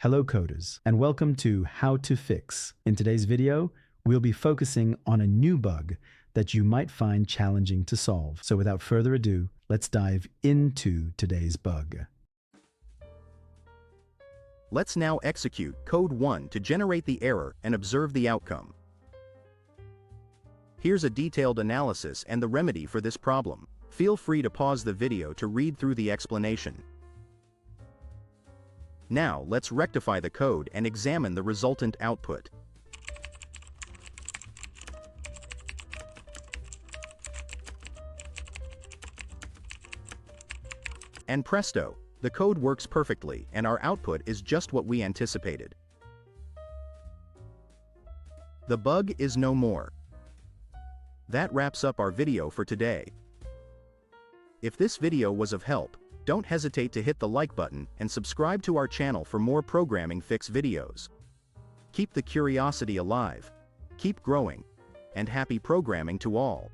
Hello coders, and welcome to How to Fix. In today's video, we'll be focusing on a new bug that you might find challenging to solve. So without further ado, let's dive into today's bug. Let's now execute code 1 to generate the error and observe the outcome. Here's a detailed analysis and the remedy for this problem. Feel free to pause the video to read through the explanation. Now let's rectify the code and examine the resultant output. And presto, the code works perfectly and our output is just what we anticipated. The bug is no more. That wraps up our video for today. If this video was of help, don't hesitate to hit the like button and subscribe to our channel for more programming fix videos. Keep the curiosity alive, keep growing, and happy programming to all.